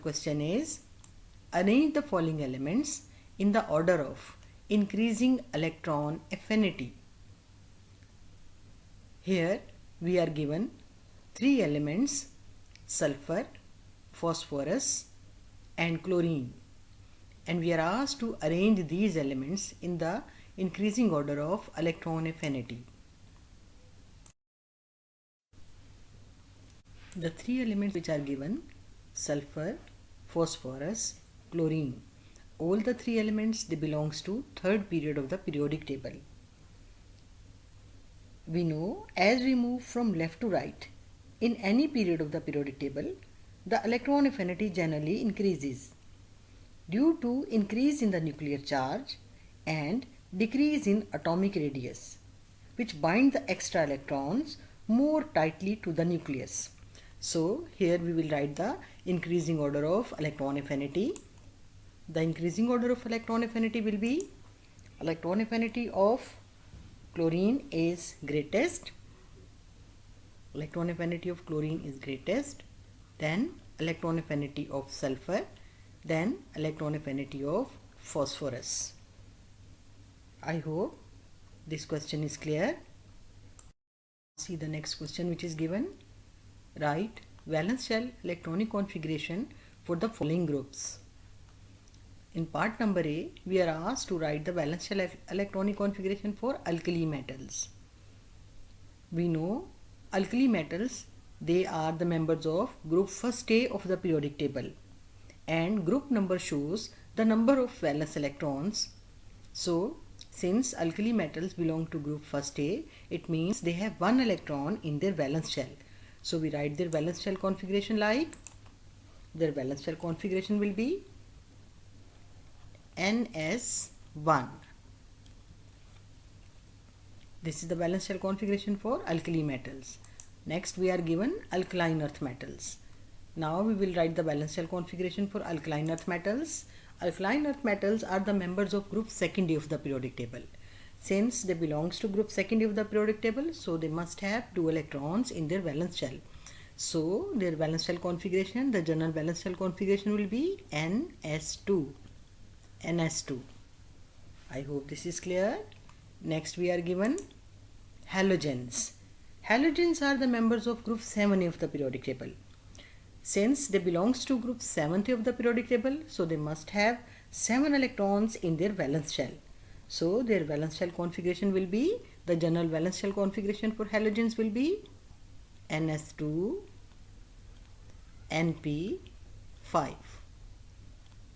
question is, arrange the following elements in the order of increasing electron affinity. Here we are given three elements: sulfur, phosphorus and chlorine, and we are asked to arrange these elements in the increasing order of electron affinity. The three elements which are given: sulfur, phosphorus, chlorine. All the three elements, they belongs to third period of the periodic table. We know as we move from left to right in any period of the periodic table, the electron affinity generally increases due to increase in the nuclear charge and decrease in atomic radius, which bind the extra electrons more tightly to the nucleus. So here we will write the increasing order of electron affinity. The increasing order of electron affinity will be: electron affinity of chlorine is greatest, electron affinity of chlorine is greatest, then electron affinity of sulfur, then electron affinity of phosphorus. I hope this question is clear. See the next question which is given. Write valence shell electronic configuration for the following groups. In part number A, we are asked to write the valence shell electronic configuration for alkali metals. We know alkali metals, they are the members of group first A of the periodic table, and group number shows the number of valence electrons. So since alkali metals belong to group first A, it means they have one electron in their valence shell. So we write their valence shell configuration like, their valence shell configuration will be NS1. This is the valence shell configuration for alkali metals. Next we are given alkaline earth metals. Now we will write the valence shell configuration for alkaline earth metals. Alkaline earth metals are the members of group second A of the periodic table. Since they belongs to group second A of the periodic table, so they must have two electrons in their valence shell. So their valence shell configuration, the general valence shell configuration will be NS2. NS2. I hope this is clear. Next we are given halogens. Halogens are the members of group 7A of the periodic table. Since they belongs to group 7th of the periodic table, so they must have 7 electrons in their valence shell. So their valence shell configuration will be, the general valence shell configuration for halogens will be NS2 NP5.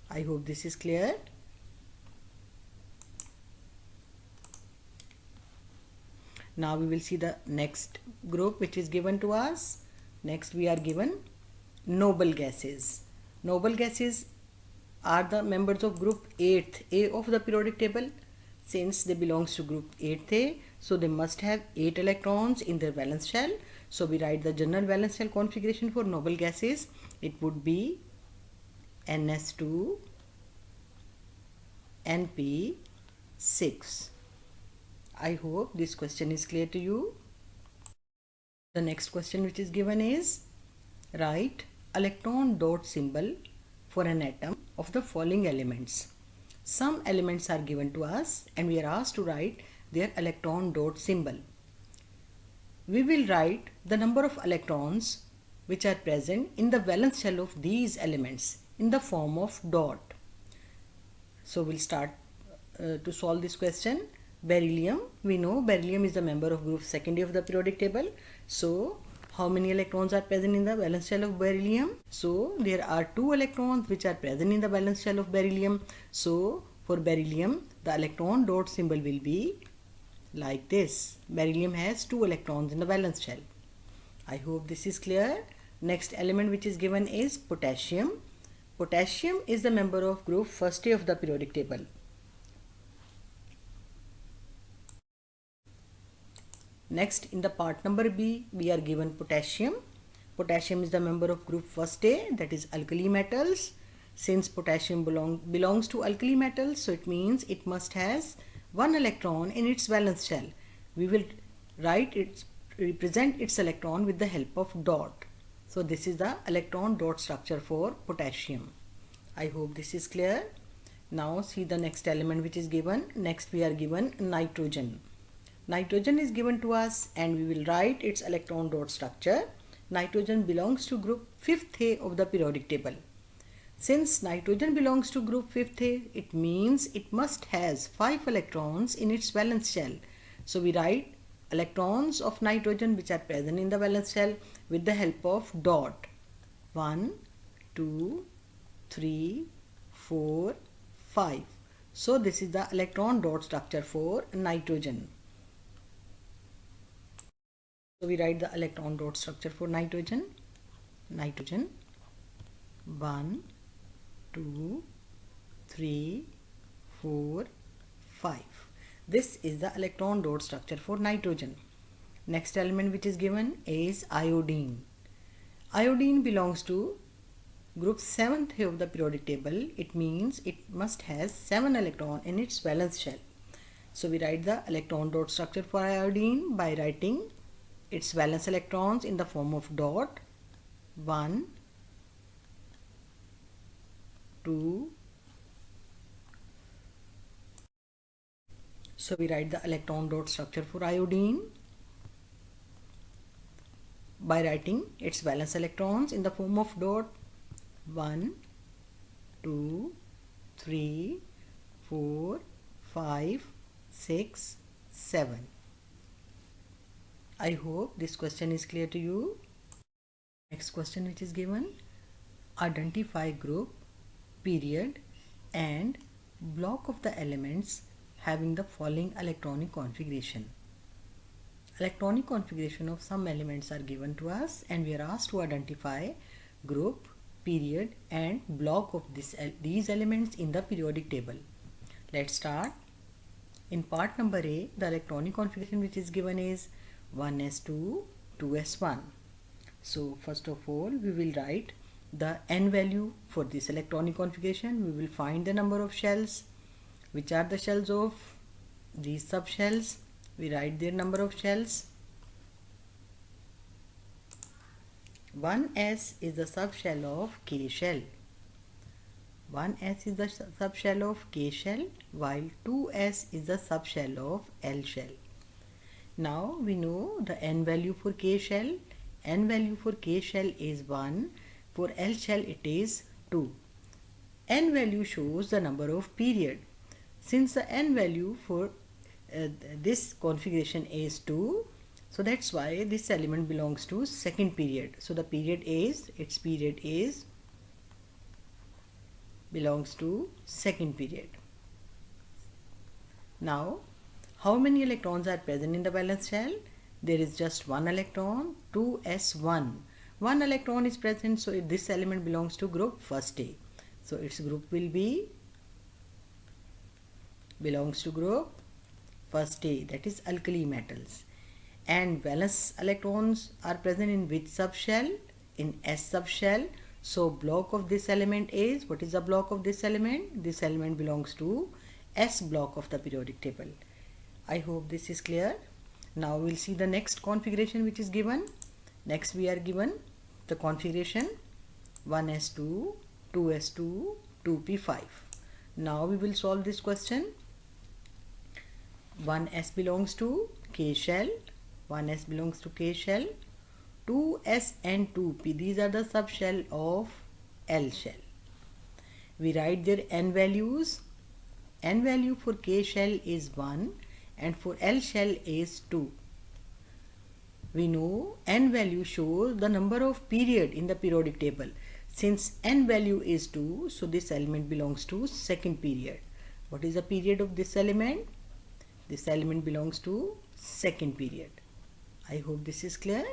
I hope this is clear. Now we will see the next group which is given to us. Next we are given noble gases. Noble gases are the members of group 8th A of the periodic table. Since they belongs to group 8th A, so they must have 8 electrons in their valence shell. So we write the general valence shell configuration for noble gases. It would be NS2 NP6. I hope this question is clear to you. The next question which is given is, write electron dot symbol for an atom of the following elements. Some elements are given to us and we are asked to write their electron dot symbol. We will write the number of electrons which are present in the valence shell of these elements in the form of dot. So we'll start to solve this question. Beryllium, we know beryllium is the member of group second A of the periodic table. So how many electrons are present in the valence shell of beryllium? So there are 2 electrons which are present in the valence shell of beryllium. So for beryllium, the electron dot symbol will be like this. Beryllium has 2 electrons in the valence shell. I hope this is clear. Next element which is given is potassium. Potassium is the member of group first A of the periodic table. Next, in the part number B, we are given potassium. Potassium is the member of group first A, that is alkali metals. Since potassium belongs to alkali metals, so it means it must has 1 electron in its valence shell. We will represent its electron with the help of dot. So this is the electron dot structure for potassium. I hope this is clear. Now see the next element which is given. Next we are given nitrogen. Nitrogen is given to us and we will write its electron dot structure. Nitrogen belongs to group 5th A of the periodic table. Since nitrogen belongs to group 5th A, it means it must has 5 electrons in its valence shell. So we write electrons of nitrogen which are present in the valence shell with the help of dot. 1, 2, 3, 4, 5. So this is the electron dot structure for nitrogen. So we write the electron dot structure for nitrogen. Nitrogen 1, 2, 3, 4, 5. This is the electron dot structure for nitrogen. Next element which is given is iodine. Iodine belongs to group 7th of the periodic table. It means it must has 7 electrons in its valence shell. So we write the electron dot structure for iodine by writing its valence electrons in the form of dot. 1, 2. So we write the electron dot structure for iodine by writing its valence electrons in the form of dot. 1, 2, 3, 4, 5, 6, 7. I hope this question is clear to you. Next question which is given. Identify group, period and block of the elements having the following electronic configuration. Electronic configuration of some elements are given to us and we are asked to identify group, period and block of these elements in the periodic table. Let's start. In part number A, the electronic configuration which is given is 1s2, 2s1. So first of all, we will write the n value for this electronic configuration. We will find the number of shells, which are the shells of these subshells. We write their number of shells. 1s is the subshell of K shell. 1s is the subshell of K shell, while 2s is the subshell of L shell. Now we know the n value for K shell. N value for K shell is 1. For L shell it is 2. N value shows the number of period. Since the n value for this configuration is 2, so that's why this element belongs to second period. So the period is, its period is belongs to second period. Now, how many electrons are present in the valence shell? There is just one electron, 2s1. One electron is present, so this element belongs to group first A. So its group will be belongs to group first A, that is alkali metals. And valence electrons are present in which subshell? In S subshell. So block of this element is, what is the block of this element? This element belongs to S block of the periodic table. I hope this is clear. Now we'll see the next configuration which is given. Next we are given the configuration 1s2, 2s2, 2p5. Now we will solve this question. 1s belongs to K shell. 1s belongs to K shell. 2s and 2p, these are the subshell of L shell. We write their n values. N value for K shell is 1 and for L shell is 2. We know n value shows the number of period in the periodic table. Since n value is 2, so this element belongs to second period. What is the period of this element? This element belongs to second period. I hope this is clear.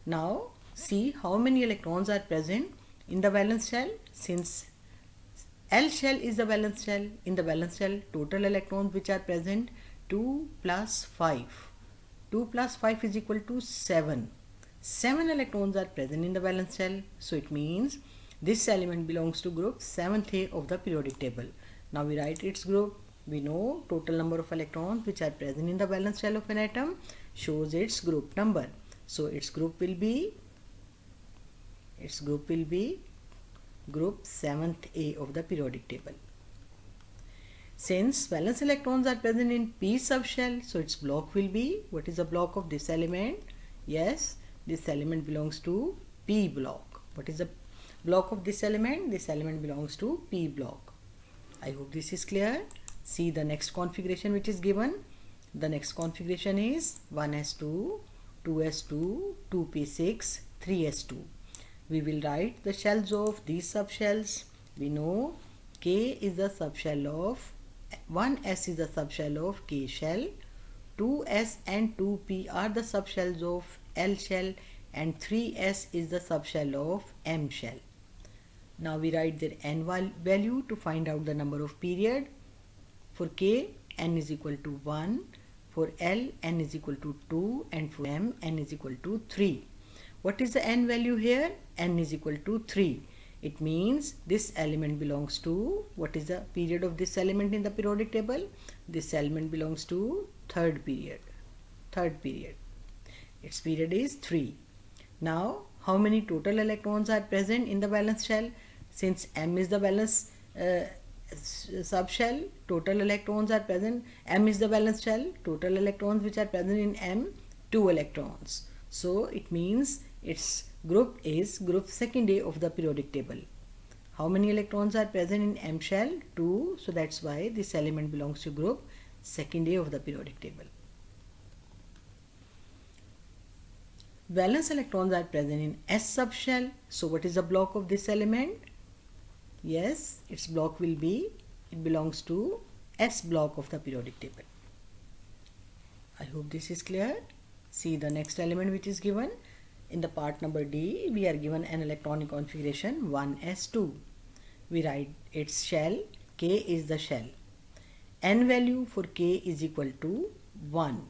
Now see how many electrons are present in the valence shell. Since L shell is the valence shell, in the valence shell total electrons which are present 2 plus 5. 2 plus 5 is equal to 7. 7 electrons are present in the valence shell. So it means this element belongs to group 7th A of the periodic table. Now we write its group. We know total number of electrons which are present in the valence shell of an atom shows its group number. So its group will be Its group will be group 7th A of the periodic table. Since valence electrons are present in p subshell, so its block will be, what is the block of this element? Yes, this element belongs to p block. What is the block of this element? This element belongs to p block. I hope this is clear. See the next configuration which is given. The next configuration is 1s2, 2s2, 2p6, 3s2. We will write the shells of these subshells. We know K is the subshell of 1s is the subshell of K shell, 2s and 2p are the subshells of L shell, and 3s is the subshell of M shell. Now we write their n value to find out the number of period. For K, n is equal to 1, for L, n is equal to 2, and for M, n is equal to 3. What is the n value here? N is equal to 3. It means this element belongs to, what is the period of this element in the periodic table? This element belongs to third period. Its period is 3. Now, how many total electrons are present in the valence shell? Since M is the valence subshell, total electrons are present. M is the valence shell, total electrons which are present in M, 2 electrons. So it means its group is group 2nd A of the periodic table. How many electrons are present in M shell? 2. So that's why this element belongs to group 2nd A of the periodic table. Valence electrons are present in S subshell. So what is the block of this element? Yes, its block will be, it belongs to S block of the periodic table. I hope this is clear. See the next element which is given. In the part number D, we are given an electronic configuration 1s2. We write its shell, K is the shell. N value for K is equal to 1.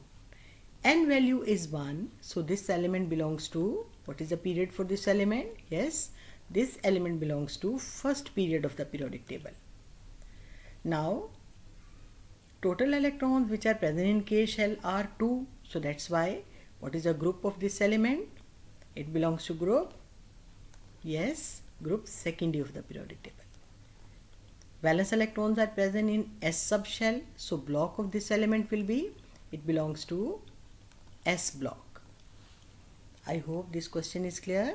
N value is 1, so this element belongs to, what is the period for this element? Yes, this element belongs to first period of the periodic table. Now, total electrons which are present in K shell are 2, so that's why, what is the group of this element? It belongs to group, yes, group 2nd A of the periodic table. Valence electrons are present in S subshell, so block of this element will be, it belongs to S block. I hope this question is clear.